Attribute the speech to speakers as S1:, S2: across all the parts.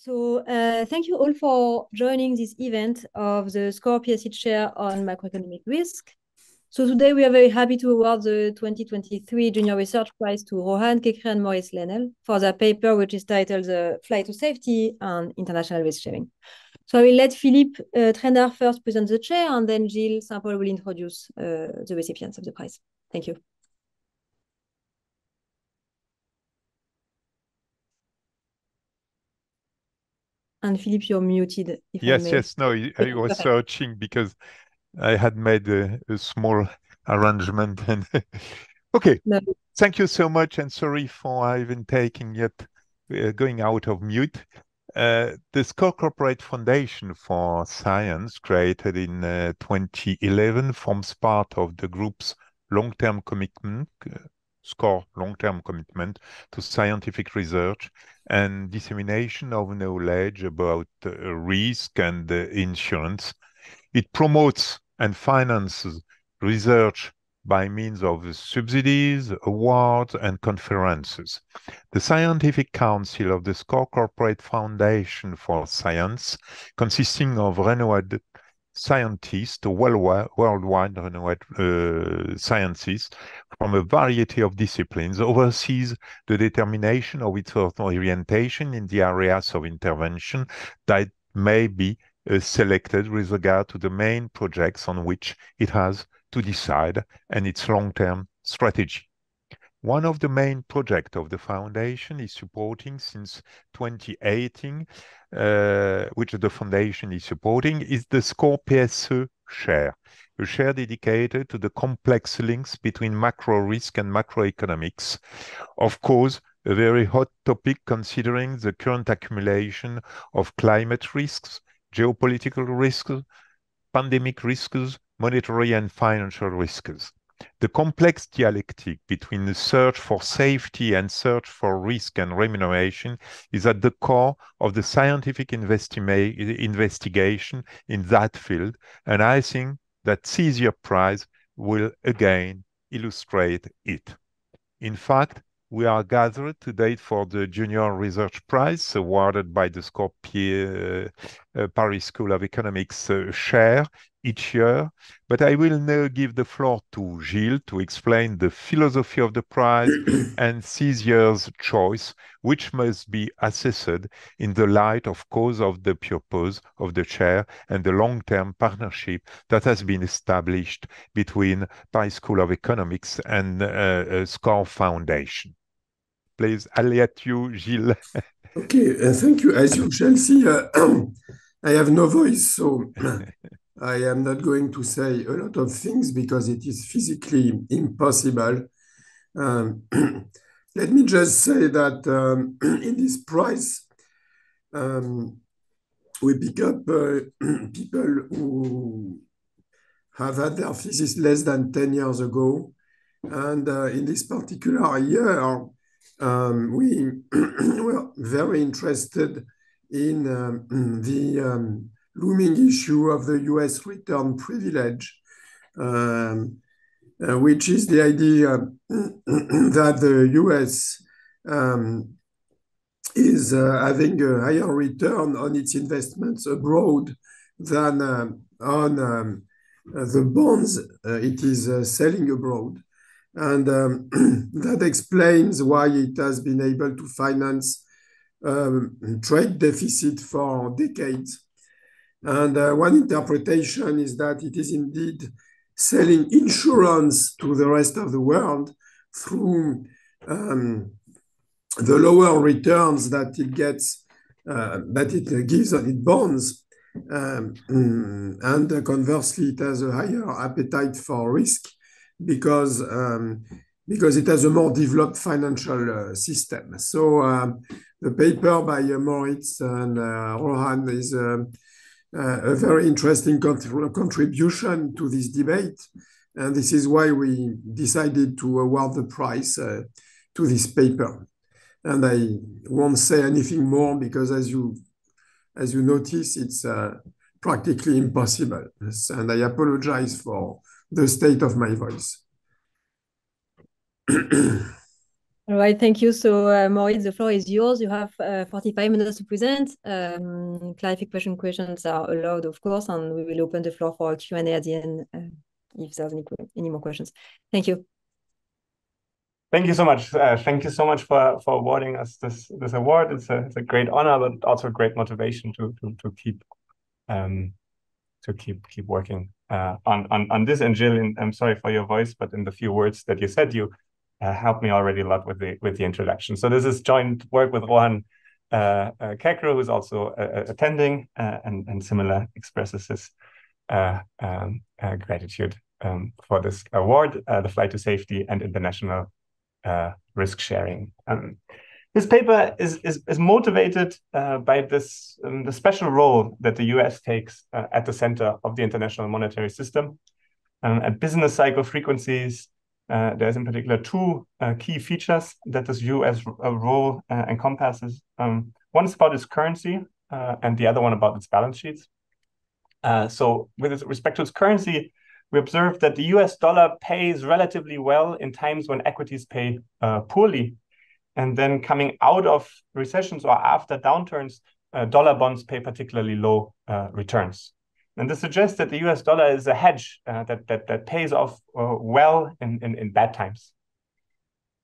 S1: Thank you all for joining this event of the SCOR PSC Chair on Macroeconomic Risk. So today we are very happy to award the 2023 Junior Research Prize to Rohan Kekre and Moritz Lenel for their paper, which is titled Flight to Safety and International Risk Sharing. So I will let Philippe Trainar first present the chair, and then Gilles Saint-Paul will introduce the recipients of the prize. Thank you. And Philippe, you're muted.
S2: Yes, no, I was searching because I had made a small arrangement. And okay, no. Thank you so much, and sorry for even taking yet going out of mute. The SCOR Corporate Foundation for Science, created in 2011, forms part of the group's long-term commitment, SCOR long-term commitment to scientific research and dissemination of knowledge about risk and insurance. It promotes and finances research by means of subsidies, awards, and conferences. The Scientific Council of the SCOR Corporate Foundation for Science, consisting of renowned scientists, worldwide renowned scientists from a variety of disciplines, oversees the determination of its orientation in the areas of intervention that may be selected with regard to the main projects on which it has to decide and its long-term strategy. One of the main projects of the foundation is supporting since 2018, which the foundation is supporting, is the SCOR PSL share, a share dedicated to the complex links between macro risk and macroeconomics. Of course, a very hot topic considering the current accumulation of climate risks, geopolitical risks, pandemic risks, monetary and financial risks. The complex dialectic between the search for safety and search for risk and remuneration is at the core of the scientific investigation in that field, and I think that this year's prize will again illustrate it. In fact, we are gathered today for the Junior Research Prize awarded by the SCOR Paris School of Economics share each year. But I will now give the floor to Gilles to explain the philosophy of the prize and this year's choice, which must be assessed in the light, of course, of the purpose of the chair and the long-term partnership that has been established between Paris School of Economics and SCOR Foundation. Please, I'll let you, Gilles.
S3: Okay, thank you. As you shall see, I have no voice, so I am not going to say a lot of things because it is physically impossible. Let me just say that in this prize, we pick up people who have had their thesis less than 10 years ago. And in this particular year, we were very interested in the looming issue of the US return privilege, which is the idea that the US is having a higher return on its investments abroad than on the bonds it is selling abroad. And that explains why it has been able to finance trade deficit for decades. And one interpretation is that it is indeed selling insurance to the rest of the world through the lower returns that it gets, that it gives on its bonds. And conversely, it has a higher appetite for risk because it has a more developed financial system. So the paper by Moritz and Rohan is a very interesting contribution to this debate. And this is why we decided to award the prize to this paper. And I won't say anything more because as you notice, it's practically impossible. And I apologize for the state of my voice.
S1: All right, thank you. So, Moritz, the floor is yours. You have 45 minutes to present. Clarification questions are allowed, of course, and we will open the floor for a Q&A at the end if there's any more questions. Thank you.
S4: Thank you so much. Thank you so much for awarding us this award. It's a great honor, but also a great motivation to keep working on this. And Gilles, I'm sorry for your voice, but in the few words that you said, you helped me already a lot with the introduction. So this is joint work with Rohan Kekre, who is also attending and similar expresses his gratitude for this award, the Flight to Safety and International Risk Sharing. This paper is motivated by this the special role that the US takes at the center of the international monetary system. At business cycle frequencies, there's in particular two key features that this US role encompasses. One is about its currency, and the other one about its balance sheets. So with respect to its currency, we observed that the US dollar pays relatively well in times when equities pay poorly. And then coming out of recessions or after downturns, dollar bonds pay particularly low returns. And this suggests that the US dollar is a hedge that pays off well in bad times.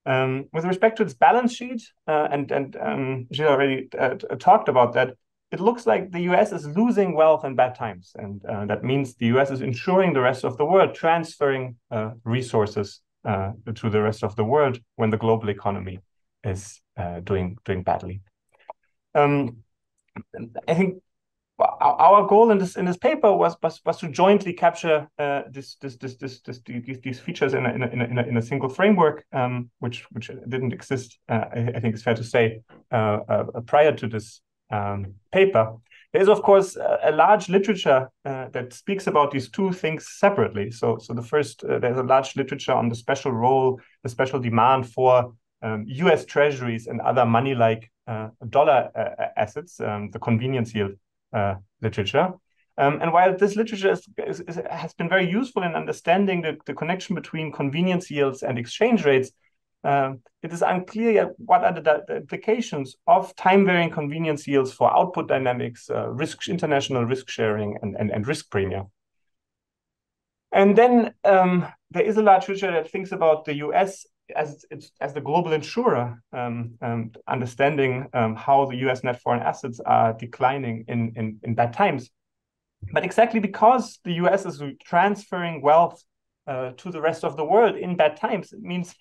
S4: With respect to its balance sheet, and Gilles already talked about that, it looks like the US is losing wealth in bad times. And that means the US is insuring the rest of the world, transferring resources to the rest of the world when the global economy is doing badly. I think our goal in this paper was to jointly capture these features in a single framework, which didn't exist. I think it's fair to say prior to this paper. There is, of course, a large literature that speaks about these two things separately. So the first, there's a large literature on the special role, the special demand for US treasuries and other money-like dollar assets, the convenience yield literature. And while this literature has been very useful in understanding the connection between convenience yields and exchange rates, it is unclear yet what are the implications of time-varying convenience yields for output dynamics, international risk sharing, and risk premia. And then there is a large literature that thinks about the US as the global insurer, understanding how the US net foreign assets are declining in bad times. But exactly because the US is transferring wealth to the rest of the world in bad times, it means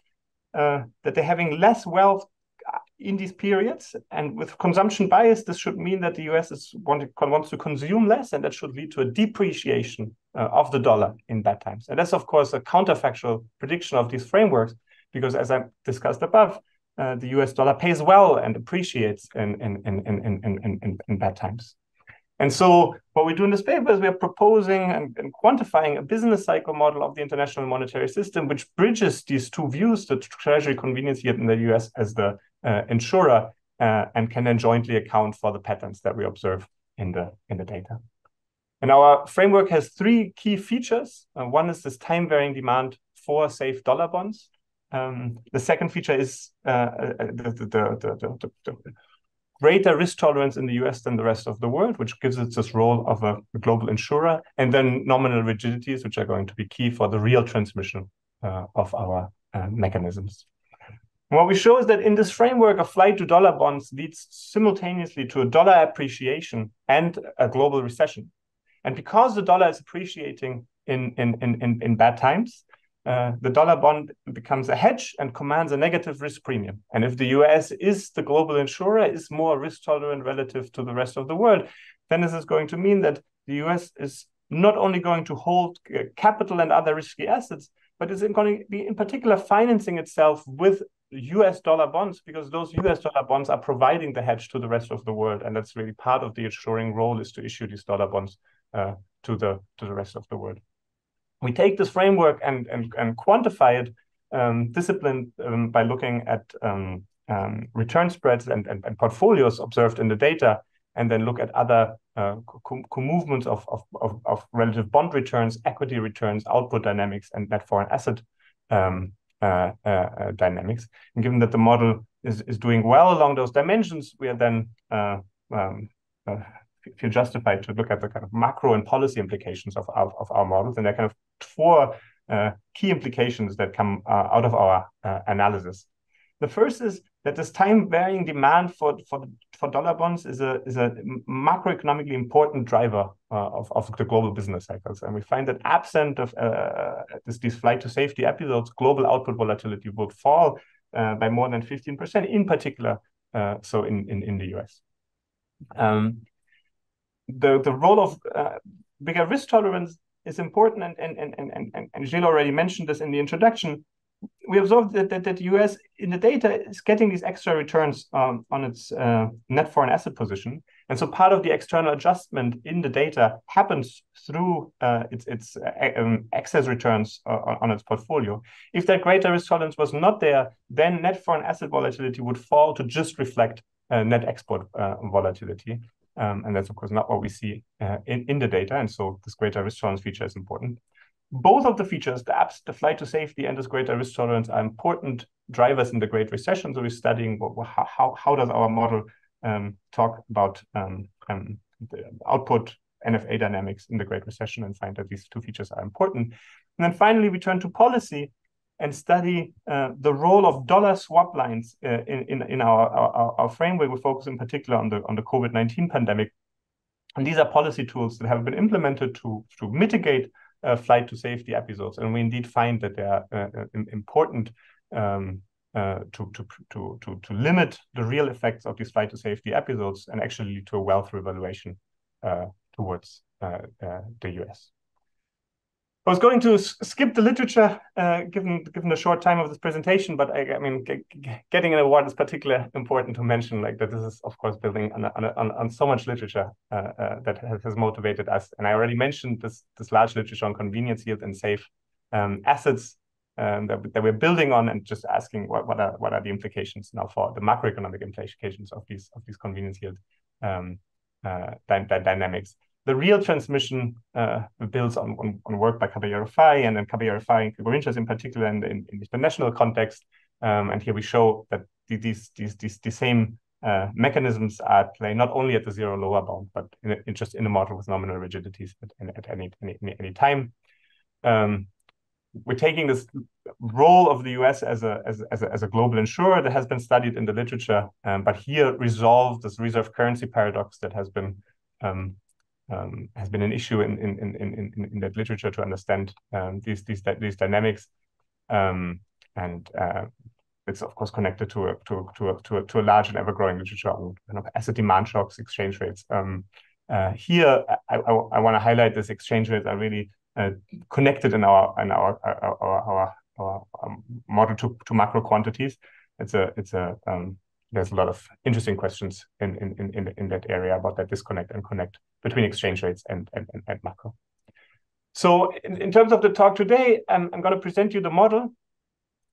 S4: that they're having less wealth in these periods. And with consumption bias, this should mean that the US wants to consume less, and that should lead to a depreciation of the dollar in bad times. And that's, of course, a counterfactual prediction of these frameworks, because as I discussed above, the US dollar pays well and appreciates in bad times. And so what we do in this paper is we are proposing and quantifying a business cycle model of the international monetary system, which bridges these two views, the treasury convenience yield in the US as the insurer, and can then jointly account for the patterns that we observe in the data. And our framework has three key features. One is this time-varying demand for safe dollar bonds. The second feature is the greater risk tolerance in the US than the rest of the world, which gives it this role of a global insurer, and then nominal rigidities, which are going to be key for the real transmission of our mechanisms. And what we show is that in this framework, a flight to dollar bonds leads simultaneously to a dollar appreciation and a global recession. And because the dollar is appreciating in bad times, the dollar bond becomes a hedge and commands a negative risk premium. And if the US is the global insurer, is more risk tolerant relative to the rest of the world, then this is going to mean that the US is not only going to hold capital and other risky assets, but is going to be in particular financing itself with US dollar bonds, because those US dollar bonds are providing the hedge to the rest of the world. And that's really part of the insuring role, is to issue these dollar bonds to the rest of the world. We take this framework and quantify it, disciplined by looking at return spreads and portfolios observed in the data, and then look at other movements of relative bond returns, equity returns, output dynamics, and net foreign asset dynamics. And given that the model is doing well along those dimensions, we are then feel justified to look at the kind of macro and policy implications of our models. And there are kind of four key implications that come out of our analysis. The first is that this time-varying demand for dollar bonds is a macroeconomically important driver of the global business cycles. And we find that absent of these flight to safety episodes, global output volatility would fall by more than 15%, in particular, so in the US. The role of bigger risk tolerance is important, and Gilles already mentioned this in the introduction. We observed that the US in the data is getting these extra returns on its net foreign asset position. And so part of the external adjustment in the data happens through its excess returns on its portfolio. If that greater risk tolerance was not there, then net foreign asset volatility would fall to just reflect net export volatility. And that's, of course, not what we see in the data. And so this greater risk tolerance feature is important. Both of the features, the flight to safety and this greater risk tolerance, are important drivers in the Great Recession. So we're studying how does our model talk about the output NFA dynamics in the Great Recession, and find that these two features are important. And then finally, we turn to policy and study the role of dollar swap lines in our framework. We focus in particular on the COVID-19 pandemic. And these are policy tools that have been implemented to mitigate flight to safety episodes, and we indeed find that they are important to limit the real effects of these flight to safety episodes, and actually lead to a wealth revaluation towards the US. I was going to skip the literature given the short time of this presentation, but I mean, getting an award is particularly important to mention, like that this is, of course, building on so much literature that has motivated us. And I already mentioned this large literature on convenience yield and safe assets that we're building on, and just asking what are the implications now for the macroeconomic implications of these convenience yield dynamics. The real transmission builds on work by Caballero-Fay, and then Caballero-Fay and Figurinchas in particular in the international context. And here we show that these same mechanisms are at play not only at the zero lower bound, but just in a model with nominal rigidities at any time. We're taking this role of the US as a global insurer that has been studied in the literature, but here resolve this reserve currency paradox that has been an issue in that literature to understand these dynamics, and it's of course connected to a large and ever-growing literature on kind of asset demand shocks, exchange rates. Here, I want to highlight this: exchange rates are really connected in our model to macro quantities. There's a lot of interesting questions in that area about that disconnect and connect between exchange rates and macro. So in terms of the talk today, I'm going to present you the model,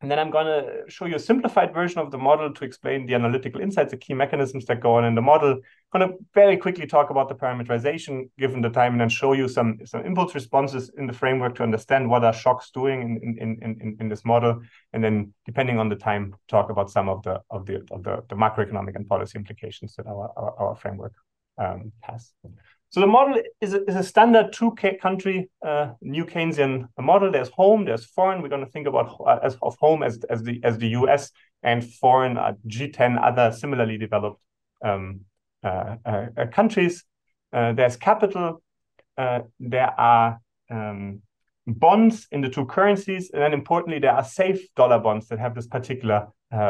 S4: and then I'm going to show you a simplified version of the model to explain the analytical insights, the key mechanisms that go on in the model. I'm going to very quickly talk about the parameterization given the time, and then show you some impulse responses in the framework to understand what are shocks doing in this model. And then, depending on the time, talk about some of the macroeconomic and policy implications that our framework has. So the model is a standard two-country new Keynesian model. There's home, there's foreign. We're going to think about of home as the US, and foreign G10 other similarly developed countries. There's capital. There are bonds in the two currencies, and then importantly, there are safe dollar bonds that have this particular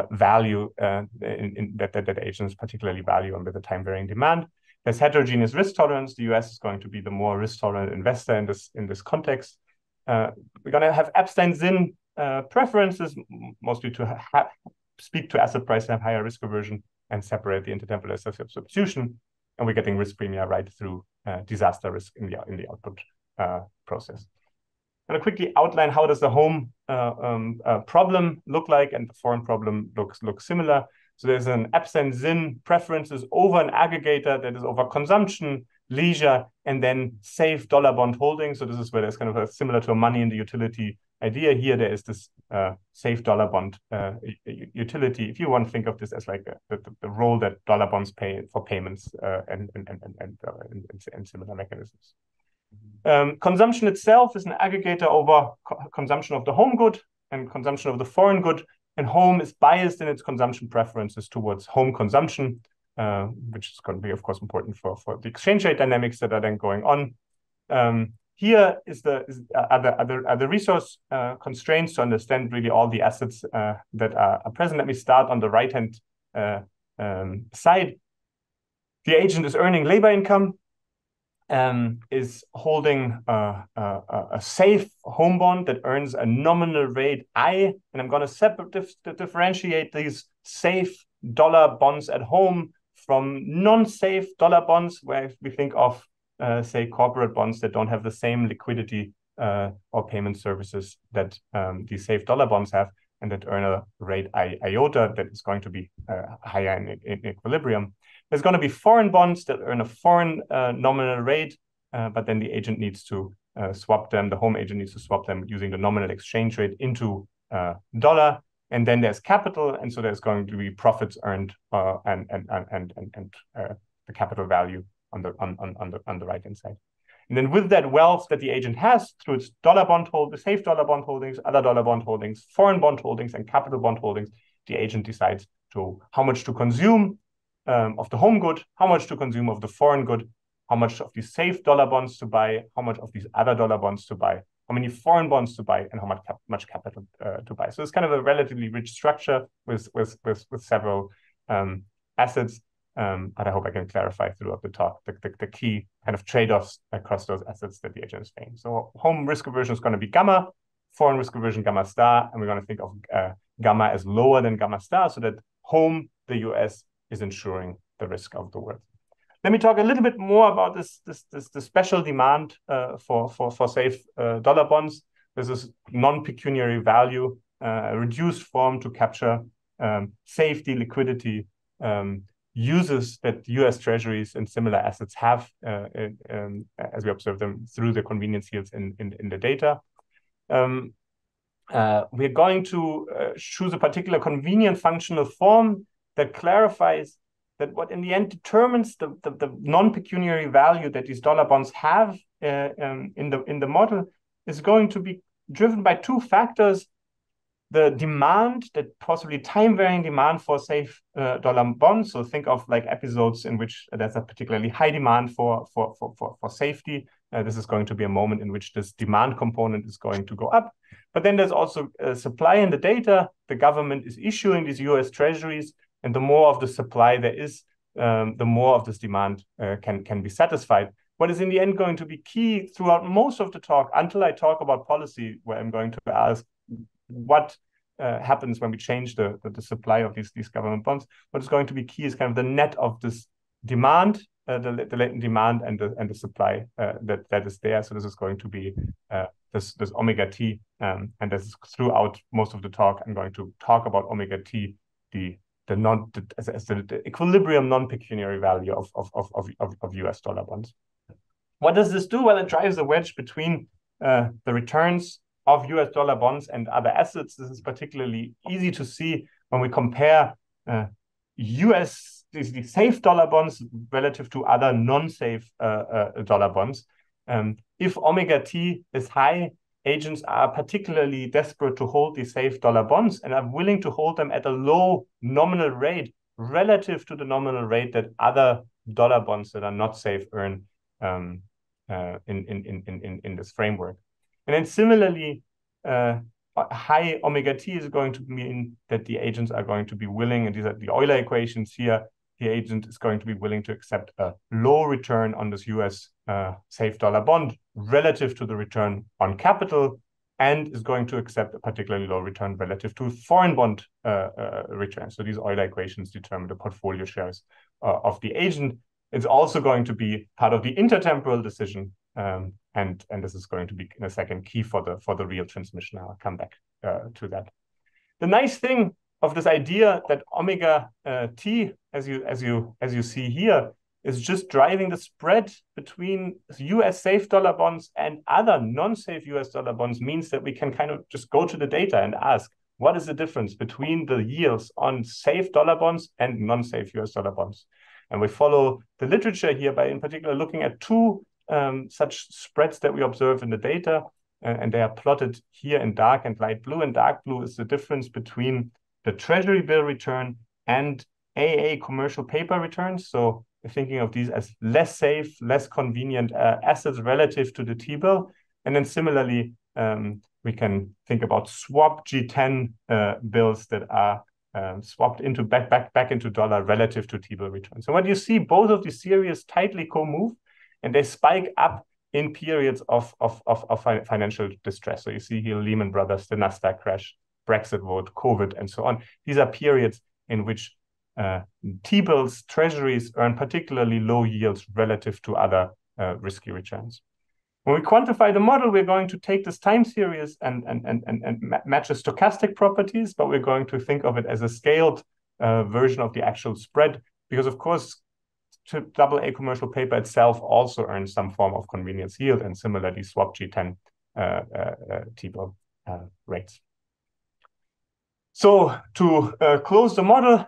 S4: value that agents particularly value under the time-varying demand. There's heterogeneous risk tolerance. The US is going to be the more risk-tolerant investor in this context. We're going to have Epstein-Zinn preferences, mostly to speak to asset price and have higher risk aversion and separate the intertemporal substitution. And we're getting risk premia right through disaster risk in the output process. I'm going to quickly outline how does the home problem look like, and the foreign problem looks similar. So there's an Epstein-Zinn preferences over an aggregator that is over consumption, leisure, and then safe dollar bond holdings. So this is where there's kind of a similar to a money in the utility idea. Here there is this safe dollar bond utility. If you want to think of this as like the role that dollar bonds play for payments and similar mechanisms. Consumption itself is an aggregator over consumption of the home good and consumption of the foreign good, and home is biased in its consumption preferences towards home consumption, which is going to be, of course, important for the exchange rate dynamics that are then going on. Here are the resource constraints to understand really all the assets that are present. Let me start on the right-hand side. The agent is earning labor income, is holding a safe home bond that earns a nominal rate I, and I'm going to differentiate these safe dollar bonds at home from non-safe dollar bonds, where we think of say corporate bonds that don't have the same liquidity or payment services that these safe dollar bonds have, and that earn a rate iota that is going to be higher in equilibrium. There's going to be foreign bonds that earn a foreign nominal rate, but then the agent needs to swap them. The home agent needs to swap them using the nominal exchange rate into dollar. And then there's capital, and so there's going to be profits earned and the capital value on the right hand side. And then with that wealth that the agent has through its dollar bond holdings, safe dollar bond holdings, other dollar bond holdings, foreign bond holdings, and capital bond holdings, the agent decides how much to consume of the home good, how much to consume of the foreign good, how much of these safe dollar bonds to buy, how much of these other dollar bonds to buy, how many foreign bonds to buy, and how much capital to buy. So it's kind of a relatively rich structure with several assets. But I hope I can clarify throughout the talk the key kind of trade-offs across those assets that the agent is paying. So home risk aversion is going to be gamma, foreign risk aversion gamma star, and we're going to think of gamma as lower than gamma star, so that home, the US, is ensuring the risk of the world. Let me talk a little bit more about the special demand for safe dollar bonds. This is non-pecuniary value, a reduced form to capture safety, liquidity, uses that US treasuries and similar assets have as we observe them through the convenience yields in the data. We're going to choose a particular convenient functional form that clarifies that what in the end determines the non-pecuniary value that these dollar bonds have in the model is going to be driven by two factors: the demand, that possibly time-varying demand for safe dollar bonds. So think of like episodes in which there's a particularly high demand for safety. This is going to be a moment in which this demand component is going to go up. But then there's also supply in the data. The government is issuing these US treasuries, and the more of the supply there is, the more of this demand can be satisfied. What is in the end going to be key throughout most of the talk, until I talk about policy, where I'm going to ask what happens when we change the supply of these government bonds. What is going to be key is kind of the net of this demand, the latent demand and the supply that is there. So this is going to be this omega t, and this is throughout most of the talk. I'm going to talk about omega t, the equilibrium non-pecuniary value of US dollar bonds. What does this do? Well, it drives a wedge between the returns of US dollar bonds and other assets. This is particularly easy to see when we compare these safe dollar bonds relative to other non-safe dollar bonds. If omega t is high, agents are particularly desperate to hold these safe dollar bonds and are willing to hold them at a low nominal rate relative to the nominal rate that other dollar bonds that are not safe earn in this framework. And then similarly, high omega t is going to mean that the agents are going to be willing, and these are the Euler equations here, the agent is going to be willing to accept a low return on this US safe dollar bond relative to the return on capital, and is going to accept a particularly low return relative to foreign bond return. So these Euler equations determine the portfolio shares of the agent. It's also going to be part of the intertemporal decision, and this is going to be in a second key for the real transmission. I'll come back to that. The nice thing of this idea that omega t, as you see here, is just driving the spread between US safe dollar bonds and other non-safe US dollar bonds means that we can kind of just go to the data and ask, what is the difference between the yields on safe dollar bonds and non-safe US dollar bonds? And we follow the literature here by in particular looking at two such spreads that we observe in the data, and they are plotted here in dark and light blue. And dark blue is the difference between the treasury bill return and AA commercial paper returns. So we're thinking of these as less safe, less convenient assets relative to the T-bill. And then similarly, we can think about swap G10 bills that are swapped into back into dollar relative to T-bill returns. So what you see, both of these series tightly co-move, and they spike up in periods of financial distress. So you see here Lehman Brothers, the Nasdaq crash, Brexit vote, COVID, and so on. These are periods in which T-bills, treasuries earn particularly low yields relative to other risky returns. When we quantify the model, we're going to take this time series and match the stochastic properties, but we're going to think of it as a scaled version of the actual spread, because of course, AA commercial paper itself also earns some form of convenience yield, and similarly swap G10 T-bill rates. So to close the model,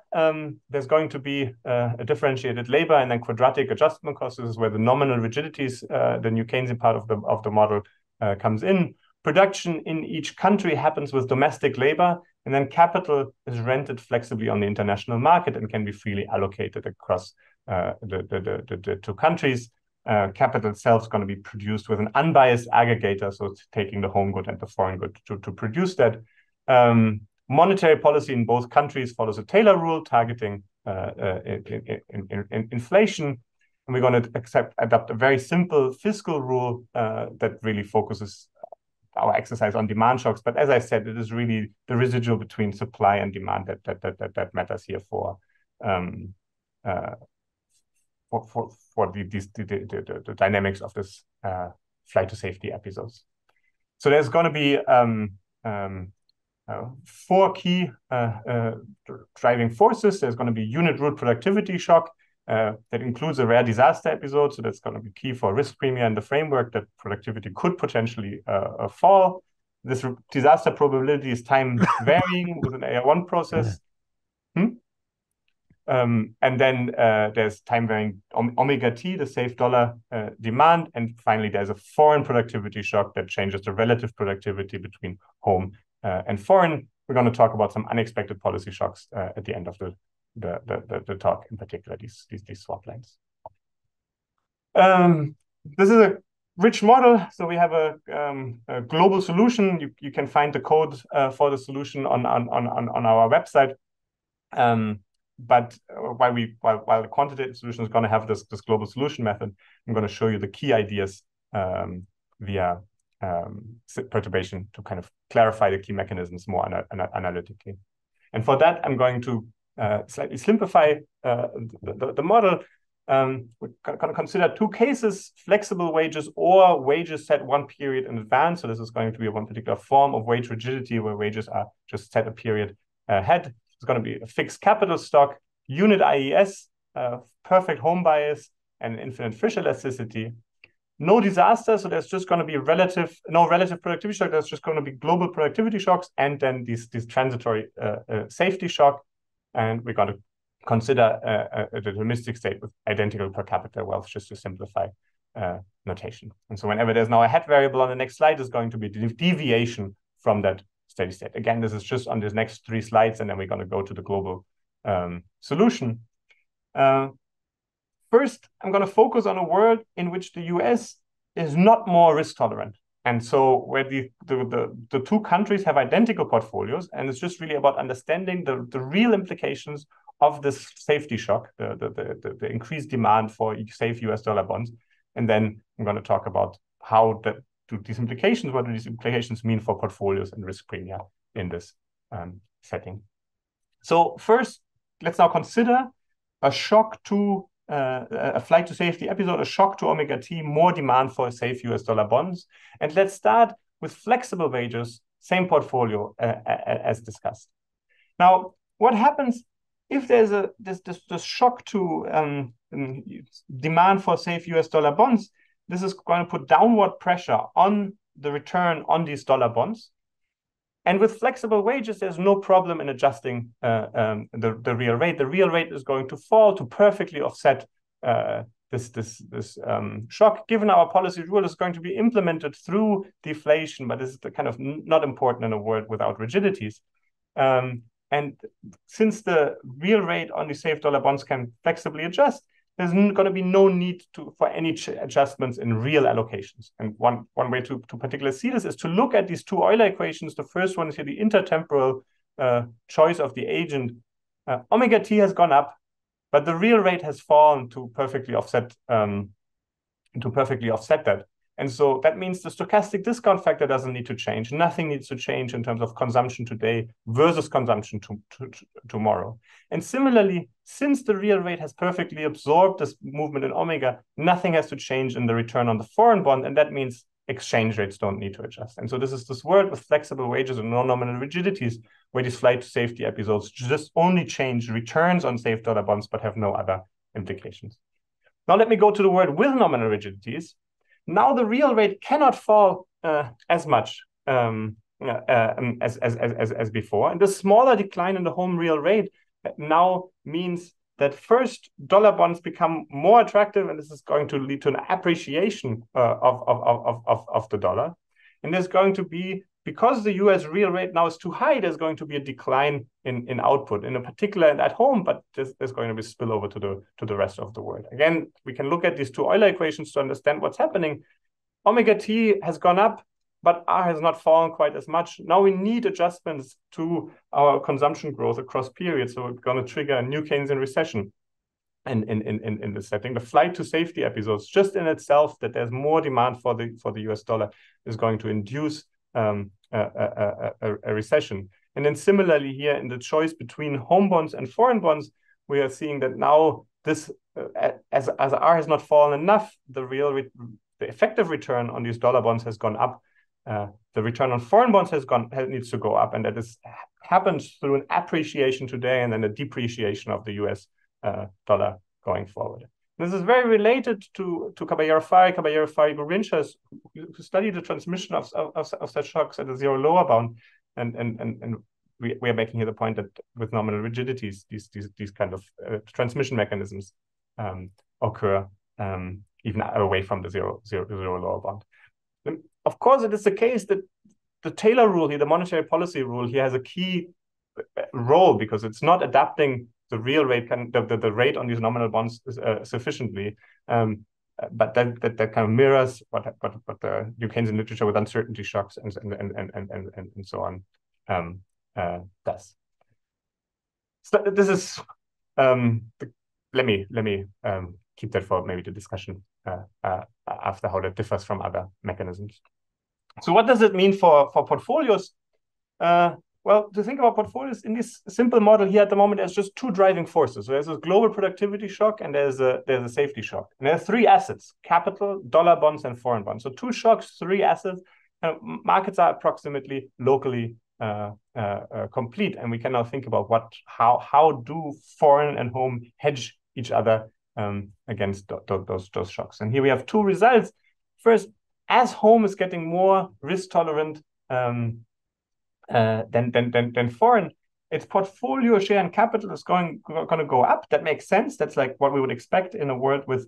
S4: there's going to be a differentiated labor and then quadratic adjustment cost. This is where the nominal rigidities, the New Keynesian part of the model comes in. Production in each country happens with domestic labor, and then capital is rented flexibly on the international market and can be freely allocated across the two countries. Capital itself is going to be produced with an unbiased aggregator, so it's taking the home good and the foreign good to produce that. Monetary policy in both countries follows a Taylor rule, targeting inflation. And we're going to adopt a very simple fiscal rule that really focuses our exercise on demand shocks. But as I said, it is really the residual between supply and demand that matters here for the dynamics of this flight to safety episodes. So there's going to be four key driving forces. There's going to be unit root productivity shock that includes a rare disaster episode. So that's going to be key for risk premia in the framework that productivity could potentially fall. This disaster probability is time varying with an AR1 process. And then there's time varying omega T, the safe dollar demand. And finally, there's a foreign productivity shock that changes the relative productivity between home and foreign. We're going to talk about some unexpected policy shocks at the end of the talk, in particular these swap lines. This is a rich model. So we have a global solution. You can find the code for the solution on our website. But while the quantitative solution is going to have this global solution method, I'm going to show you the key ideas via perturbation to kind of clarify the key mechanisms more analytically. And for that, I'm going to slightly simplify the model. We're going to consider two cases: flexible wages or wages set one period in advance. So this is going to be one particular form of wage rigidity where wages are just set a period ahead. It's going to be a fixed capital stock, unit IES, perfect home bias, and infinite Fisher elasticity. No disaster, so there's just going to be no relative productivity shock. There's just going to be global productivity shocks, and then these transitory safety shock. And we're going to consider a deterministic state with identical per capita wealth, just to simplify notation. And so whenever there's now a head variable on the next slide, is going to be deviation from that steady state. Again, this is just on these next 3 slides, and then we're going to go to the global solution. First, I'm going to focus on a world in which the US is not more risk tolerant. And so where the two countries have identical portfolios, and it's just really about understanding the real implications of this safety shock, the increased demand for safe US dollar bonds. And then I'm going to talk about how what do these implications mean for portfolios and risk premia in this setting. So first, let's now consider a shock to a flight to safety episode, a shock to omega T, more demand for safe US dollar bonds. And let's start with flexible wages, same portfolio as discussed. Now, what happens if there's this shock to demand for safe US dollar bonds, this is going to put downward pressure on the return on these dollar bonds. And with flexible wages, there's no problem in adjusting the real rate. The real rate is going to fall to perfectly offset this shock. Given our policy rule is going to be implemented through deflation, but this is kind of not important in a world without rigidities. And since the real rate on the safe dollar bonds can flexibly adjust, there's going to be no need for any adjustments in real allocations. And one way to particularly see this is to look at these two Euler equations. The first one is here, the intertemporal choice of the agent. Omega t has gone up, but the real rate has fallen to perfectly offset that. And so that means the stochastic discount factor doesn't need to change. Nothing needs to change in terms of consumption today versus consumption tomorrow. And similarly, since the real rate has perfectly absorbed this movement in omega, nothing has to change in the return on the foreign bond. And that means exchange rates don't need to adjust. And so this is this world with flexible wages and no nominal rigidities, where these flight to safety episodes just only change returns on safe dollar bonds, but have no other implications. Now let me go to the world with nominal rigidities. Now the real rate cannot fall as much as before. And the smaller decline in the home real rate now means that first dollar bonds become more attractive, and this is going to lead to an appreciation of the dollar. And there's going to be, because the US real rate now is too high, there's going to be a decline in output, in particular at home, but there's going to be spillover to the rest of the world. Again, we can look at these two Euler equations to understand what's happening. Omega t has gone up, but R has not fallen quite as much. Now we need adjustments to our consumption growth across periods. So we're going to trigger a new Keynesian recession in this setting. The flight to safety episodes, just in itself, that there's more demand for the US dollar, is going to induce a recession. And then similarly here in the choice between home bonds and foreign bonds, we are seeing that now this, as R has not fallen enough, the effective return on these dollar bonds has gone up. The return on foreign bonds needs to go up, and that happens through an appreciation today and then a depreciation of the US dollar going forward. This is very related to Caballero-Fari-Gurinchas, who study the transmission of such shocks at a zero lower bound, and we are making here the point that with nominal rigidities, these kind of transmission mechanisms occur even away from the zero lower bound. And of course, it is the case that the Taylor rule here, the monetary policy rule here, has a key role, because it's not adapting the real rate, the rate on these nominal bonds sufficiently, but that kind of mirrors what the New Keynesian literature with uncertainty shocks and so on does. So this is let me keep that for maybe the discussion after, how that differs from other mechanisms. So what does it mean for portfolios? Well, to think about portfolios in this simple model here at the moment, there's just two driving forces. So there's a global productivity shock and there's a safety shock. And there are three assets: capital, dollar bonds, and foreign bonds. So two shocks, three assets. Markets are approximately locally complete. And we can now think about how do foreign and home hedge each other against those shocks. And here we have two results. First, as home is getting more risk tolerant than foreign, its portfolio share and capital is going to go up. That makes sense. That's like what we would expect in a world with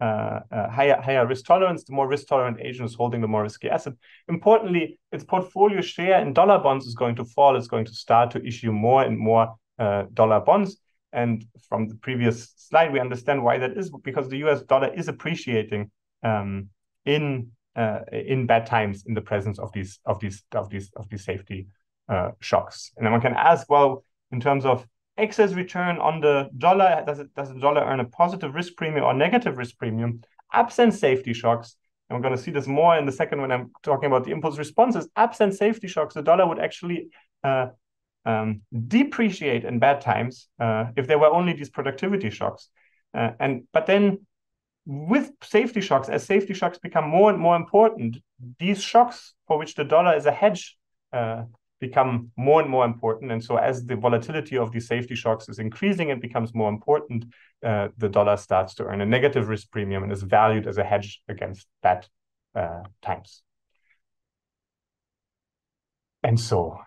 S4: higher risk tolerance. The more risk tolerant agent is holding the more risky asset. Importantly, its portfolio share in dollar bonds is going to fall. It's going to start to issue more and more dollar bonds. And from the previous slide, we understand why that is, because the US dollar is appreciating in bad times in the presence of these safety shocks. And then one can ask, well, in terms of excess return on the dollar, does the dollar earn a positive risk premium or negative risk premium absent safety shocks? And we're going to see this more in the second when I'm talking about the impulse responses. Absent safety shocks, the dollar would actually depreciate in bad times if there were only these productivity shocks. But then with safety shocks, as safety shocks become more and more important, these shocks for which the dollar is a hedge become more and more important. And so as the volatility of these safety shocks is increasing, it becomes more important. The dollar starts to earn a negative risk premium and is valued as a hedge against bad times. And so,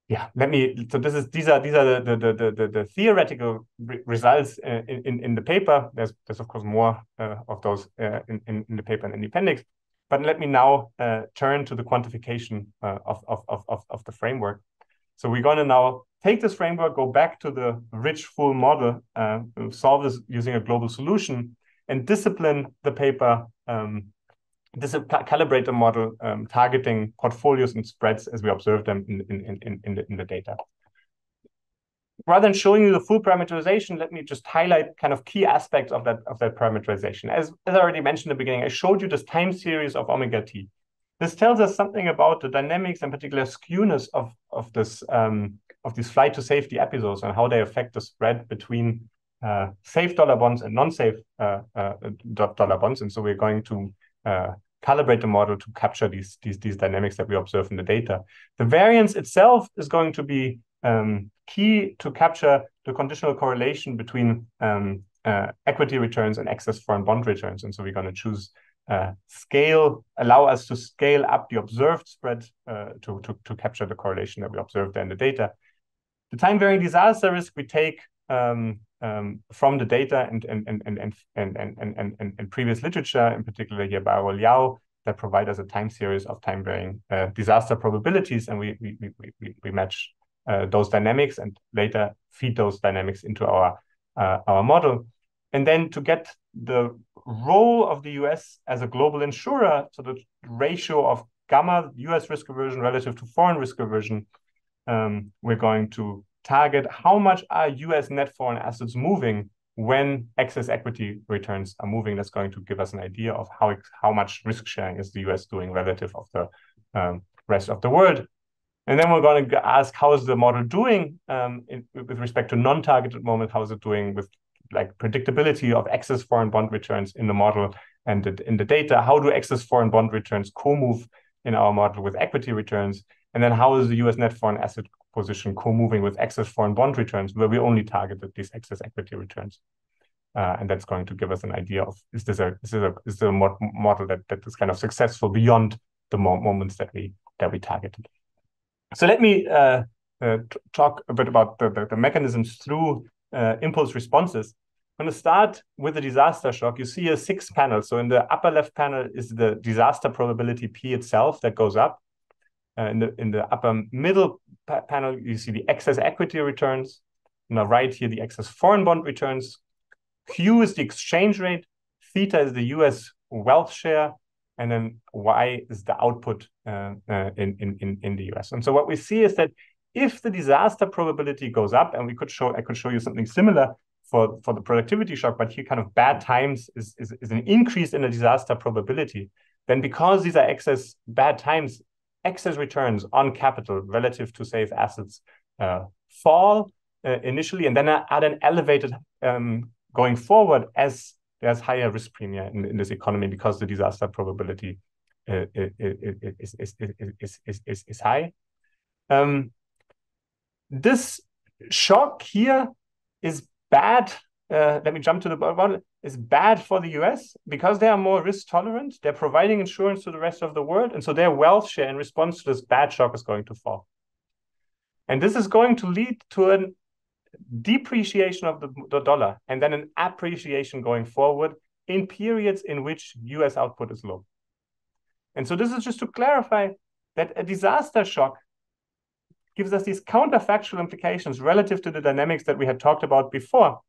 S4: yeah, these are the theoretical results in the paper. There's of course more of those in the paper and in the appendix. But let me now turn to the quantification of the framework. So we're going to now take this framework, go back to the rich full model, solve this using a global solution, and discipline the paper, calibrate the model, targeting portfolios and spreads as we observe them in the data. Rather than showing you the full parameterization, let me just highlight kind of key aspects of that parameterization. As I already mentioned in the beginning, I showed you this time series of omega t. This tells us something about the dynamics and particular skewness of these flight to safety episodes and how they affect the spread between safe dollar bonds and non-safe dollar bonds. And so we're going to calibrate the model to capture these dynamics that we observe in the data. The variance itself is going to be key to capture the conditional correlation between equity returns and excess foreign bond returns. And so we're going to choose allow us to scale up the observed spread to capture the correlation that we observed there in the data. The time varying disaster risk we take from the data and previous literature, in particular here by Liao, that provide us a time series of time varying disaster probabilities, and we match those dynamics and later feed those dynamics into our model. And then to get the role of the US as a global insurer, so the ratio of gamma US risk aversion relative to foreign risk aversion, we're going to target how much are US net foreign assets moving when excess equity returns are moving. That's going to give us an idea of how much risk sharing is the US doing relative of the rest of the world. And then we're going to ask, how is the model doing with respect to non-targeted moment? How is it doing with like predictability of excess foreign bond returns in the model and in the data? How do excess foreign bond returns co-move in our model with equity returns? And then how is the US net foreign asset position co-moving with excess foreign bond returns, where we only targeted these excess equity returns? And that's going to give us an idea of, is this a model that is kind of successful beyond the moments that we targeted? So let me talk a bit about the mechanisms through impulse responses. I'm going to start with the disaster shock. You see a 6 panel. So in the upper left panel is the disaster probability P itself that goes up. In the upper middle panel, you see the excess equity returns. On the right here, the excess foreign bond returns. Q is the exchange rate. Theta is the US wealth share. And then Y is the output in the US. And so what we see is that if the disaster probability goes up, and I could show you something similar for the productivity shock, but here kind of bad times is an increase in the disaster probability, then because these are excess bad times, excess returns on capital relative to safe assets fall initially, and then are then elevated going forward as there's higher risk premium in this economy because the disaster probability is high. This shock here is bad. Let me jump to the bottom. Is bad for the US because they are more risk tolerant. They're providing insurance to the rest of the world. And so their wealth share in response to this bad shock is going to fall. And this is going to lead to a depreciation of the dollar and then an appreciation going forward in periods in which US output is low. And so this is just to clarify that a disaster shock gives us these counterfactual implications relative to the dynamics that we had talked about before.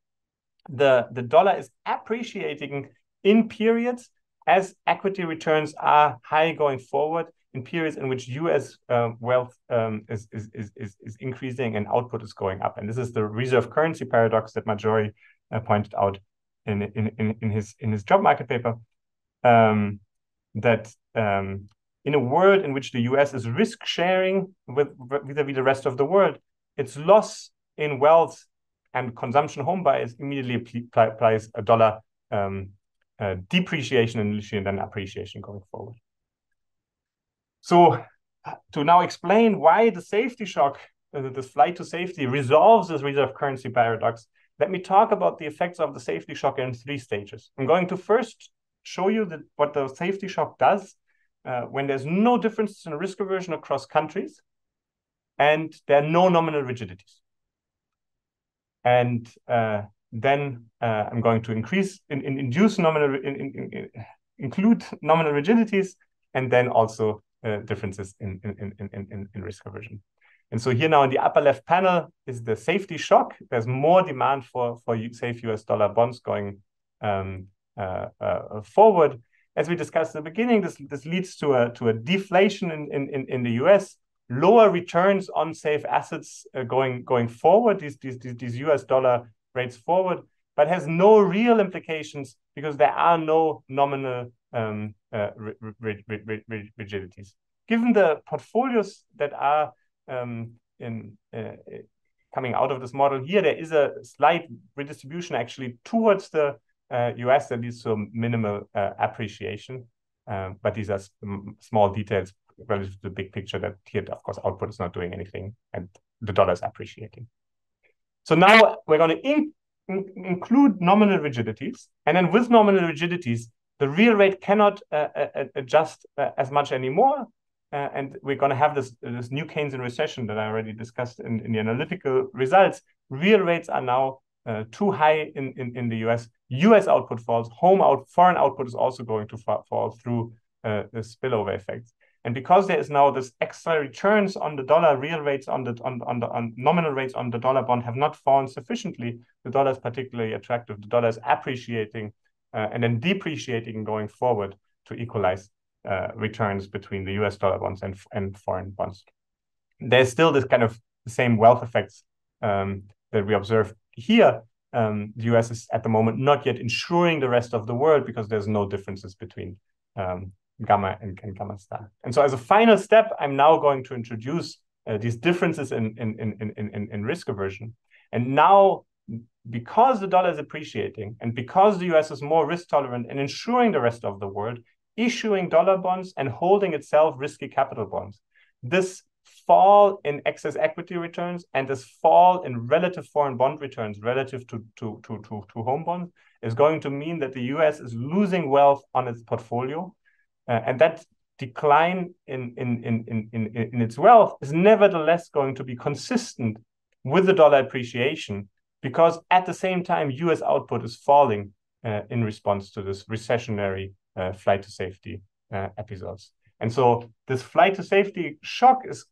S4: The dollar is appreciating in periods as equity returns are high going forward, in periods in which US wealth is increasing and output is going up. And this is the reserve currency paradox that Majori pointed out in his job market paper, that in a world in which the US is risk sharing vis-a-vis the rest of the world, its loss in wealth and consumption home buyers immediately applies a dollar depreciation initially and then appreciation going forward. So to now explain why the safety shock, this flight to safety, resolves this reserve currency paradox, let me talk about the effects of the safety shock in 3 stages. I'm going to first show you what the safety shock does when there's no differences in risk aversion across countries and there are no nominal rigidities. And then I'm going to include nominal rigidities, and then also differences in risk aversion. And so here now in the upper left panel is the safety shock. There's more demand for safe US dollar bonds going forward. As we discussed at the beginning, this leads to a deflation in the US, lower returns on safe assets going forward, these US dollar rates forward, but has no real implications because there are no nominal rigidities. Given the portfolios that are coming out of this model here, there is a slight redistribution actually towards the US that leads to minimal appreciation, but these are small details relative to the big picture that here, of course, output is not doing anything and the dollar is appreciating. So now we're going to include nominal rigidities, and then with nominal rigidities, the real rate cannot adjust as much anymore, and we're going to have this new Keynesian recession that I already discussed in the analytical results. Real rates are now too high in the US. US output falls, foreign output is also going to fall through the spillover effects. And because there is now this extra returns on the dollar, real rates on nominal rates on the dollar bond have not fallen sufficiently. The dollar is particularly attractive. The dollar is appreciating and then depreciating going forward to equalize returns between the US dollar bonds and foreign bonds. There's still this kind of the same wealth effects that we observe here. The US is at the moment not yet insuring the rest of the world because there's no differences between gamma and gamma star. And so as a final step, I'm now going to introduce these differences in risk aversion. And now, because the dollar is appreciating and because the US is more risk tolerant and insuring the rest of the world, issuing dollar bonds and holding itself risky capital bonds, this fall in excess equity returns and this fall in relative foreign bond returns relative to home bonds is going to mean that the US is losing wealth on its portfolio. And that decline in its wealth is nevertheless going to be consistent with the dollar appreciation, because at the same time, US output is falling in response to this recessionary flight to safety episodes. And so this flight to safety shock is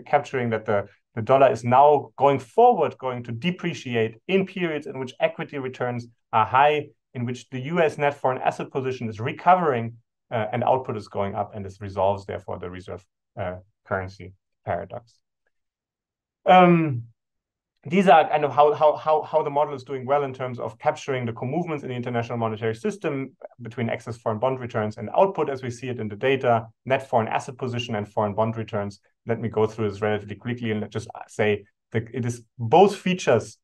S4: capturing that the dollar is now going forward, going to depreciate in periods in which equity returns are high, in which the US net foreign asset position is recovering and output is going up, and this resolves, therefore, the reserve currency paradox. These are kind of how the model is doing well in terms of capturing the co-movements in the international monetary system between excess foreign bond returns and output as we see it in the data, net foreign asset position and foreign bond returns. Let me go through this relatively quickly and just say that it is both features,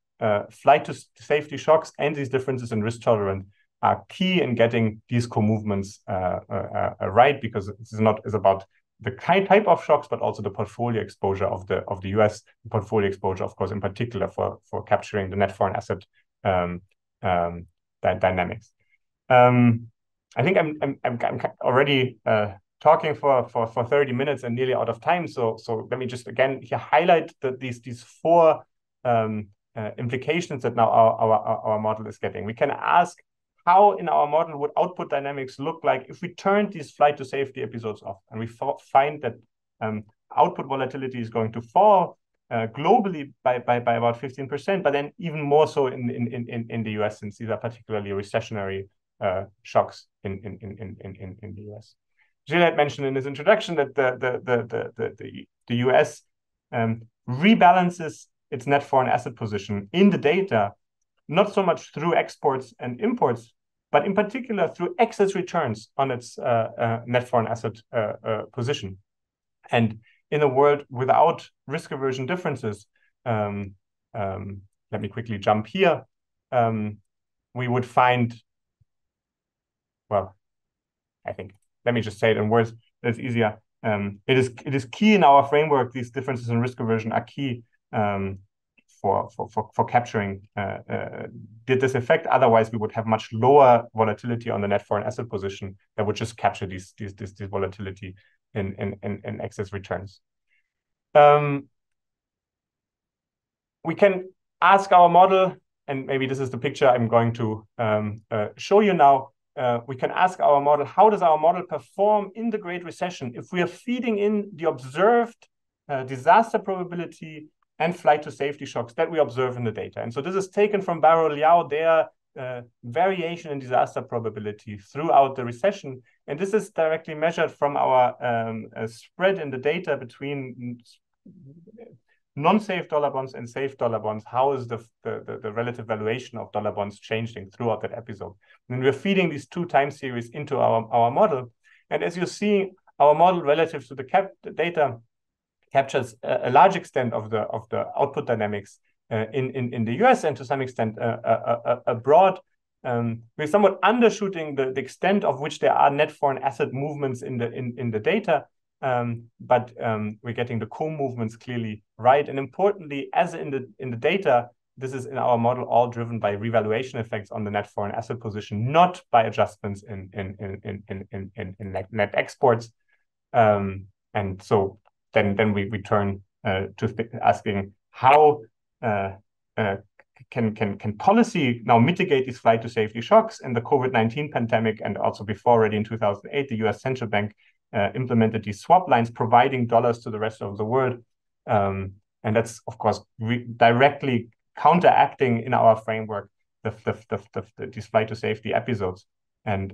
S4: flight to safety shocks and these differences in risk tolerance are key in getting these co-movements right, because this is about the type of shocks, but also the portfolio exposure of the US, the portfolio exposure, of course, in particular for capturing the net foreign asset dynamics. I think I'm already talking for 30 minutes and nearly out of time. So let me just again here highlight these 4 implications that now our model is getting. We can ask, how in our model would output dynamics look like if we turned these flight to safety episodes off, and we find that output volatility is going to fall globally by about 15%, but then even more so in the US, since these are particularly recessionary shocks in the US. Gilles had mentioned in his introduction that the US rebalances its net foreign asset position in the data, not so much through exports and imports, but in particular through excess returns on its net foreign asset position. And in a world without risk aversion differences, let me quickly jump here, we would find, well, I think, let me just say it in words, that's easier. It is key in our framework. These differences in risk aversion are key for capturing this effect. Otherwise, we would have much lower volatility on the net foreign asset position that would just capture this volatility in excess returns. We can ask our model, and maybe this is the picture I'm going to show you now. We can ask our model, how does our model perform in the Great Recession if we are feeding in the observed disaster probability and flight to safety shocks that we observe in the data. And so this is taken from Barrow-Liao, their variation in disaster probability throughout the recession. And this is directly measured from our spread in the data between non-safe dollar bonds and safe dollar bonds. How is the relative valuation of dollar bonds changing throughout that episode? And we're feeding these two time series into our model. And as you see, our model relative to the data captures a large extent of the output dynamics in the US, and to some extent abroad. We're somewhat undershooting the extent of which there are net foreign asset movements in the data. But we're getting the core movements clearly right. And importantly, as in the data, this is in our model all driven by revaluation effects on the net foreign asset position, not by adjustments in net exports. And so then we turn to asking how can policy now mitigate these flight to safety shocks? And the COVID-19 pandemic, and also before, already in 2008, the US Central Bank implemented these swap lines, providing dollars to the rest of the world. And that's, of course, directly counteracting in our framework these flight to safety episodes. And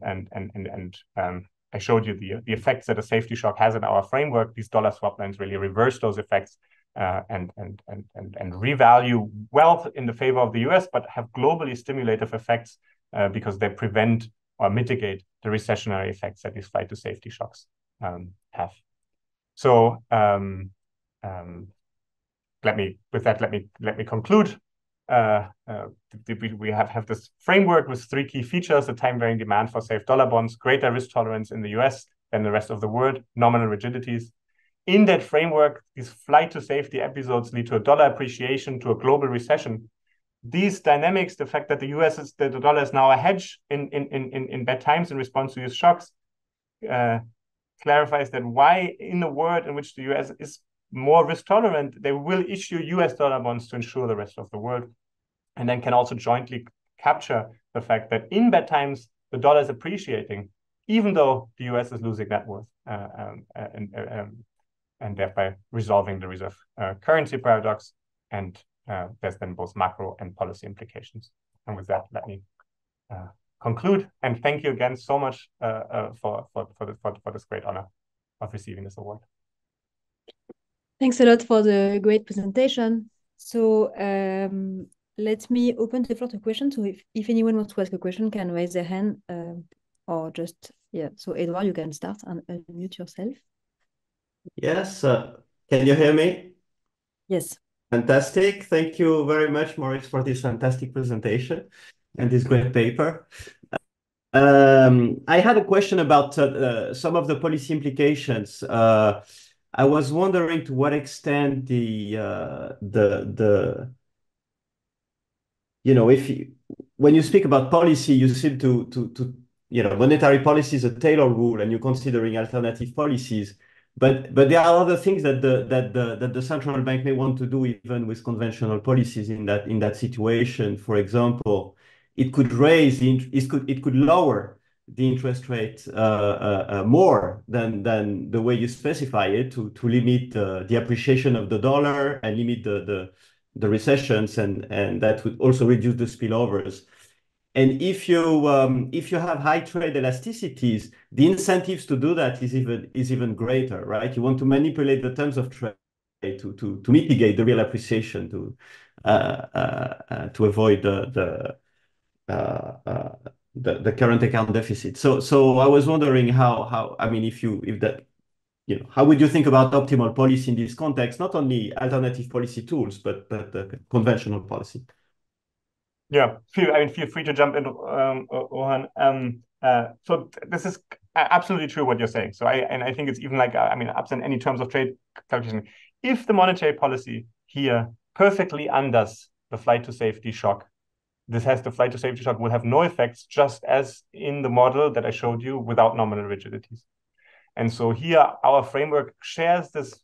S4: I showed you the effects that a safety shock has in our framework. These dollar swap lines really reverse those effects and revalue wealth in the favor of the US, but have globally stimulative effects because they prevent or mitigate the recessionary effects that these flight to safety shocks have. So let me conclude. We have this framework with three key features: the time-varying demand for safe dollar bonds, greater risk tolerance in the US than the rest of the world, nominal rigidities. In that framework, these flight to safety episodes lead to a dollar appreciation, to a global recession. These dynamics, the fact that the dollar is now a hedge in bad times in response to these shocks, clarifies that why in a world in which the US is more risk tolerant, they will issue US dollar bonds to ensure the rest of the world, and then can also jointly capture the fact that in bad times, the dollar is appreciating, even though the US is losing net worth, and thereby resolving the reserve currency paradox. And there's then both macro and policy implications. And with that, let me conclude. And thank you again so much for this great honor of receiving this award.
S1: Thanks a lot for the great presentation. So let me open the floor to questions. So if anyone wants to ask a question, can raise their hand or just, yeah. So Edouard, you can start and unmute yourself.
S5: Yes, can you hear me?
S1: Yes.
S5: Fantastic. Thank you very much, Moritz, for this fantastic presentation and this great paper. I had a question about some of the policy implications. I was wondering to what extent when you speak about policy, you seem to monetary policy is a Taylor rule, and you're considering alternative policies. But there are other things that the central bank may want to do, even with conventional policies in that situation. For example, it could lower the interest rate more than the way you specify it, to limit the appreciation of the dollar and limit the recessions, and that would also reduce the spillovers. And if you have high trade elasticities, the incentives to do that is even greater, right? You want to manipulate the terms of trade to mitigate the real appreciation, to avoid the current account deficit. So I was wondering how would you think about optimal policy in this context? Not only alternative policy tools, but conventional policy.
S4: Yeah, feel free to jump in, Rohan. So this is absolutely true what you're saying. So I think it's even like, I mean, absent any terms of trade calculation, if the monetary policy here perfectly undoes the flight to safety shock, the flight to safety shock will have no effects, just as in the model that I showed you without nominal rigidities. And so here our framework shares this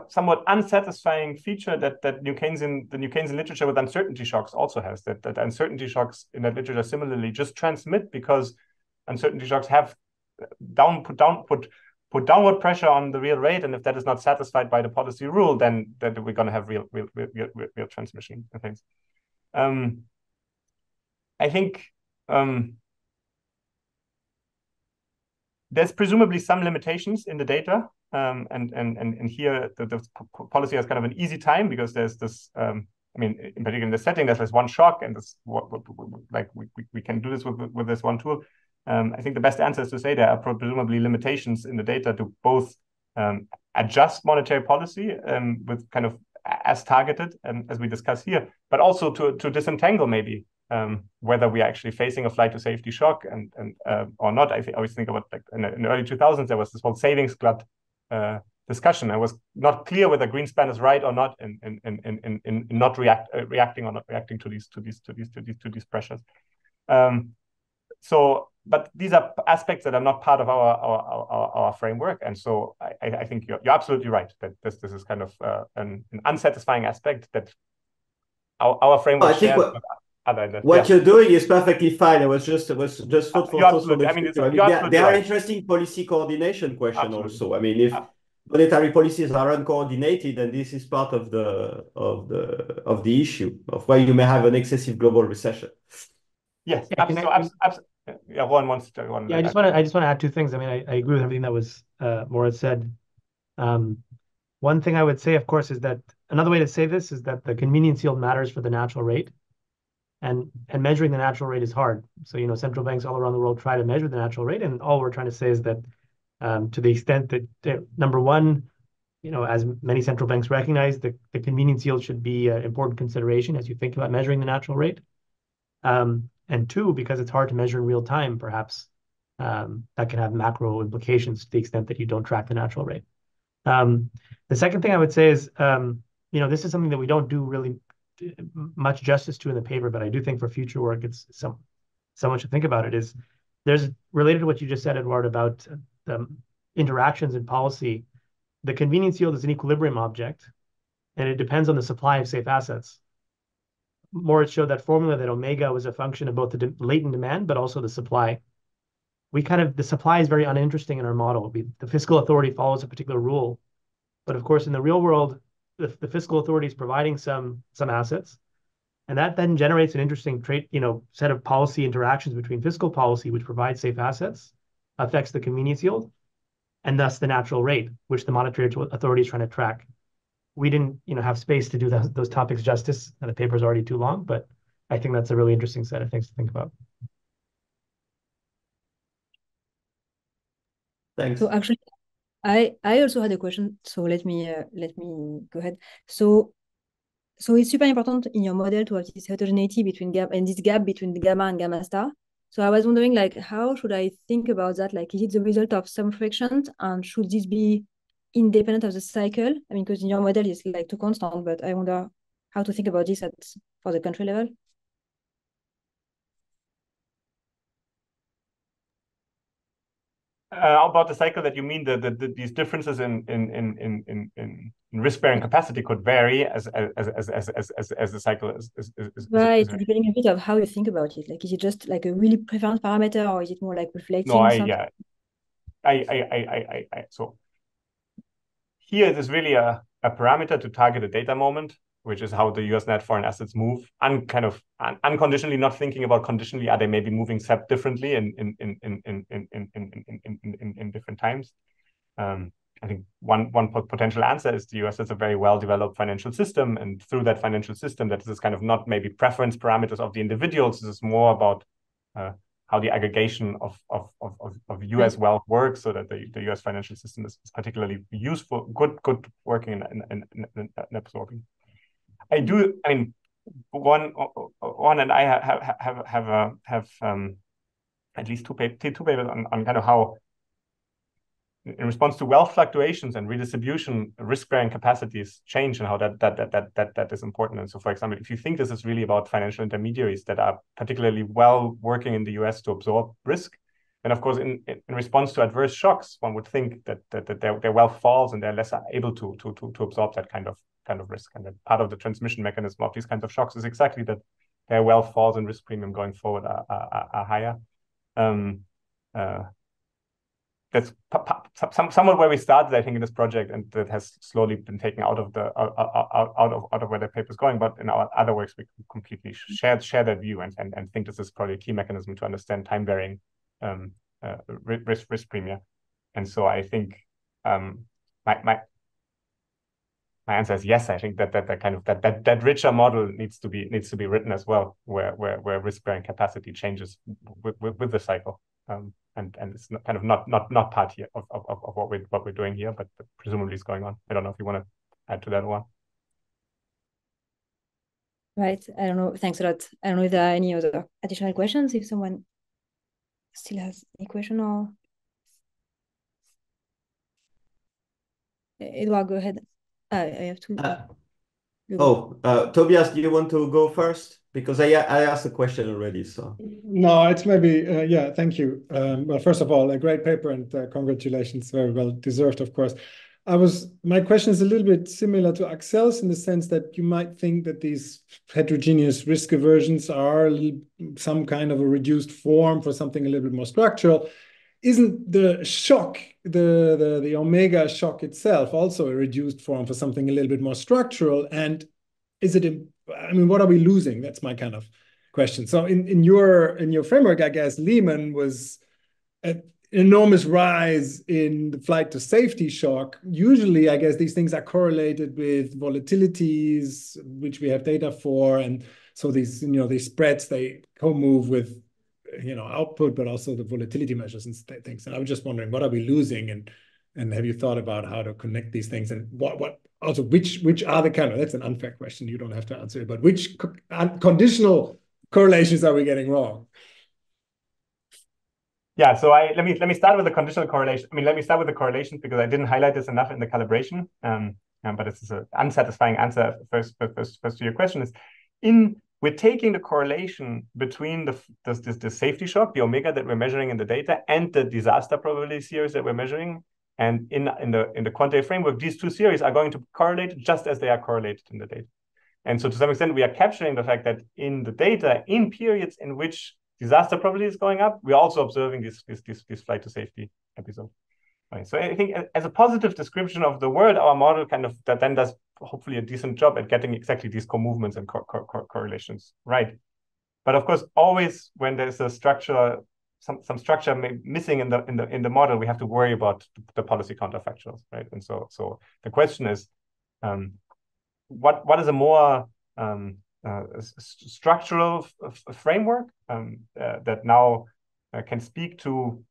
S4: somewhat unsatisfying feature that New Keynesian literature with uncertainty shocks also has, that uncertainty shocks in that literature similarly just transmit because uncertainty shocks have put downward pressure on the real rate, and if that is not satisfied by the policy rule, then we're going to have real transmission and things. I think there's presumably some limitations in the data, and here the policy has kind of an easy time because there's this. I mean, in particular in the setting, there's one shock, and this like we can do this with this one tool. I think the best answer is to say there are presumably limitations in the data to both adjust monetary policy with kind of as targeted as we discuss here, but also to disentangle maybe whether we are actually facing a flight to safety shock and or not. I always think about like in the early 2000s there was this whole savings glut discussion. I was not clear whether Greenspan is right or not in not reacting or not reacting to these pressures. But these are aspects that are not part of our framework, and so I think you're absolutely right that this is kind of an unsatisfying aspect that our framework shares.
S5: What you're doing is perfectly fine. It was just thought for
S4: I mean,
S5: there are interesting policy coordination questions also. I mean, if monetary policies are uncoordinated, then this is part of the issue of why you may have an excessive global recession.
S4: Yes, absolutely. Yeah, Rohan wants to go on.
S6: Yeah, I just want to add two things. I mean, I agree with everything that was Moritz said. One thing I would say, of course, is that another way to say this is that the convenience yield matters for the natural rate, and measuring the natural rate is hard. So, you know, central banks all around the world try to measure the natural rate, and all we're trying to say is that to the extent that number one, you know, as many central banks recognize, the convenience yield should be an important consideration as you think about measuring the natural rate. And two, because it's hard to measure in real time, perhaps that can have macro implications to the extent that you don't track the natural rate. The second thing I would say is, you know, this is something that we don't do really much justice to in the paper, but I do think for future work, it's someone should think about it, is there's related to what you just said, Edouard, about the interactions in policy. The convenience yield is an equilibrium object, and it depends on the supply of safe assets. Moritz showed that formula that omega was a function of both the latent demand, but also the supply. The supply is very uninteresting in our model. The fiscal authority follows a particular rule. But of course, in the real world, the fiscal authority is providing some assets. And that then generates an interesting set of policy interactions between fiscal policy, which provides safe assets, affects the convenience yield, and thus the natural rate, which the monetary authority is trying to track. We didn't, have space to do those topics justice, and the paper is already too long, but I think that's a really interesting set of things to think about.
S5: Thanks.
S1: So actually, I also had a question. So let me go ahead. So it's super important in your model to have this heterogeneity between this gap between the gamma and gamma star. So I was wondering, like, how should I think about that? Like, is it the result of some frictions, and should this be independent of the cycle? I mean, because in your model it's like too constant, but I wonder how to think about this for the country level.
S4: About the cycle, that you mean these differences in risk-bearing capacity could vary as the cycle is
S1: right, depending a bit of how you think about it. Like, is it just like a really preference parameter, or is it more like reflecting something?
S4: So here it is really a parameter to target a data moment, which is how the US net foreign assets move, unconditionally, not thinking about conditionally, are they maybe moving differently in different times. I think one potential answer is the US has a very well-developed financial system, and through that financial system, that is kind of not maybe preference parameters of the individuals. This is more about how the aggregation of US wealth works, so that the US financial system is particularly useful, good working and absorbing. One and I have at least two papers on kind of how, in response to wealth fluctuations and redistribution, risk-bearing capacities change, and how that is important. And so, for example, if you think this is really about financial intermediaries that are particularly well working in the US to absorb risk, then of course, in response to adverse shocks, one would think that their wealth falls and they're less able to absorb that kind of risk. And that part of the transmission mechanism of these kinds of shocks is exactly that their wealth falls and risk premium going forward are higher. That's somewhat where we started, I think, in this project, and that has slowly been taken out of where the paper is going. But in our other works, we completely share that view and think this is probably a key mechanism to understand time varying risk premium. And so I think my answer is yes. I think that richer model needs to be written as well, where risk bearing capacity changes with the cycle. And it's kind of not part here of what we're doing here, but presumably is going on. I don't know if you want to add to that one.
S1: Right. I don't know. Thanks a lot. I don't know if there are any other additional questions. If someone still has any question, or Edouard, go ahead. I have to.
S5: Tobias, do you want to go first? Because I asked a question already, so.
S7: No, it's maybe, yeah, thank you. Well, first of all, a great paper, and congratulations, very well deserved, of course. My question is a little bit similar to Axelle's in the sense that you might think that these heterogeneous risk aversions are some kind of a reduced form for something a little bit more structural. Isn't the shock, the omega shock itself, also a reduced form for something a little bit more structural? And is it, I mean, what are we losing? That's my kind of question. So in your framework, I guess Lehman was an enormous rise in the flight to safety shock. Usually, I guess these things are correlated with volatilities, which we have data for. And so these, these spreads, they co-move with, output, but also the volatility measures and things. And I was just wondering, what are we losing? And have you thought about how to connect these things? And what also, which are the kind of, that's an unfair question, you don't have to answer it, but which conditional correlations are we getting wrong?
S4: Yeah, so let me start with the conditional correlation. I mean, let me start with the correlations because I didn't highlight this enough in the calibration. But it's an unsatisfying answer first to your question is we're taking the correlation between the safety shock, the omega that we're measuring in the data, and the disaster probability series that we're measuring. And in the quantitative framework, these two series are going to correlate just as they are correlated in the data. And so to some extent, we are capturing the fact that in the data, in periods in which disaster probability is going up, we're also observing this flight to safety episode. Right. So I think as a positive description of the world, our model kind of that then does hopefully a decent job at getting exactly these co-movements and correlations right. But of course, always when there's a structure, some structure missing in the model, we have to worry about the policy counterfactuals, right? And so the question is, what is a more structural framework that now can speak to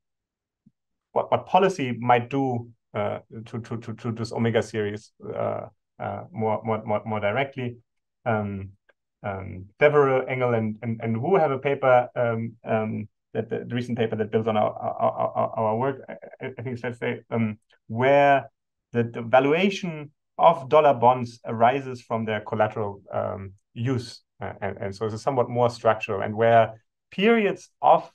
S4: what policy might do to this omega series more directly. Deverell, Engel, and Wu have a paper that the recent paper that builds on our work. I think it's fair to say where the valuation of dollar bonds arises from their collateral use, and so it's somewhat more structural, and where periods of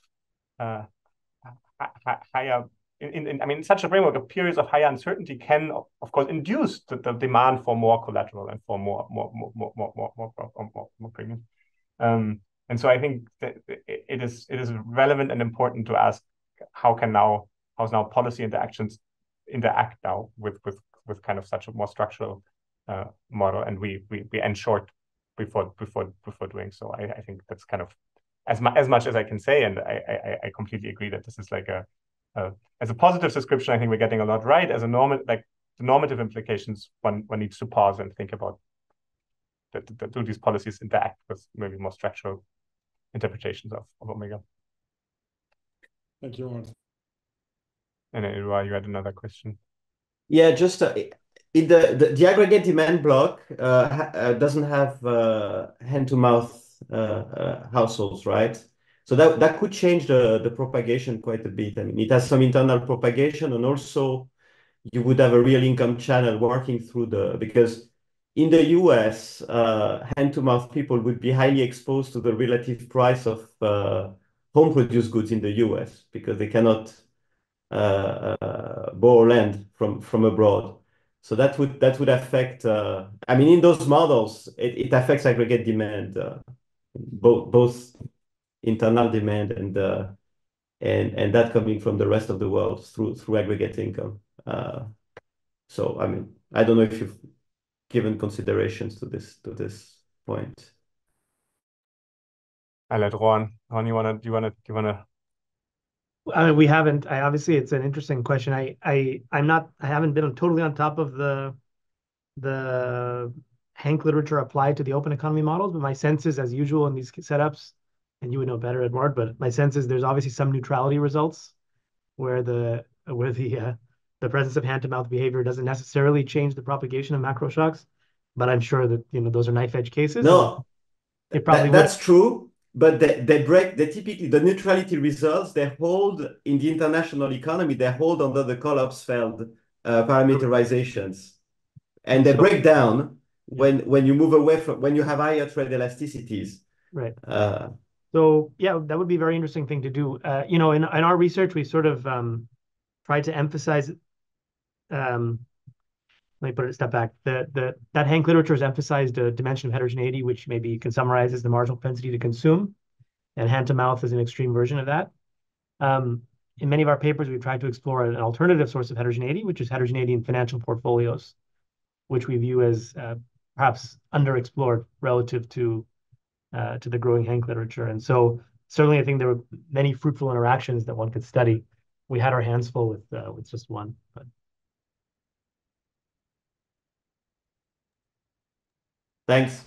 S4: higher in such a framework, of periods of higher uncertainty can, of course, induce the demand for more collateral and for more premium. And so I think that it is relevant and important to ask how's now policy interactions interact now with kind of such a more structural model, and we end short before doing so. I think that's kind of as much as I can say, and I completely agree that this is like as a positive description, I think we're getting a lot right. As a the normative implications, one needs to pause and think about do these policies interact with maybe more structural interpretations of omega.
S7: Thank you, Rohan.
S4: And Edouard, you had another question.
S5: Yeah, just in the aggregate demand block doesn't have hand-to-mouth households, right? So that could change the propagation quite a bit. I mean, it has some internal propagation, and also you would have a real income channel working through because in the US, hand-to-mouth people would be highly exposed to the relative price of home-produced goods in the US because they cannot borrow land from abroad. So that would affect. I mean, in those models, it affects aggregate demand, both internal demand and that coming from the rest of the world through aggregate income. So I mean, I don't know if you've given considerations to this point.
S4: I let Rohan. Rohan, you wanna?
S6: I mean, we haven't. Obviously, it's an interesting question. I haven't been totally on top of the Hank literature applied to the open economy models, but my sense is, as usual in these setups, and you would know better, Edward, but my sense is there's obviously some neutrality results where the presence of hand-to-mouth behavior doesn't necessarily change the propagation of macro shocks, but I'm sure that those are knife-edge cases.
S5: No,
S6: it probably
S5: that's true. But they typically, the neutrality results, they hold in the international economy, they hold under the Collapsfeld parameterizations. And they break down when you move away from, when you have higher trade elasticities.
S6: Right. So yeah, that would be a very interesting thing to do. In our research, we sort of tried to emphasize, let me put it a step back. That Hank literature has emphasized a dimension of heterogeneity, which maybe you can summarize as the marginal propensity to consume, and hand-to-mouth is an extreme version of that. In many of our papers, we've tried to explore an alternative source of heterogeneity, which is heterogeneity in financial portfolios, which we view as perhaps underexplored relative to the growing Hank literature. And so certainly I think there were many fruitful interactions that one could study. We had our hands full with just one. But
S5: thanks.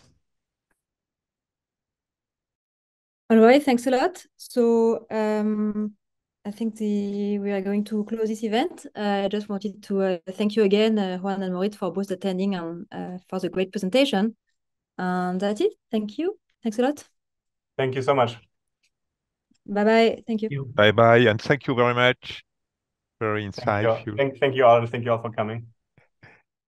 S1: All right, thanks a lot. So I think we are going to close this event. I just wanted to thank you again, Rohan and Moritz, for both attending and for the great presentation. And that's it. Thank you. Thanks a lot.
S4: Thank you so much.
S1: Bye-bye. Thank you.
S2: Bye-bye, and thank you very much. Very insightful.
S4: Thank you all. Thank you all for coming.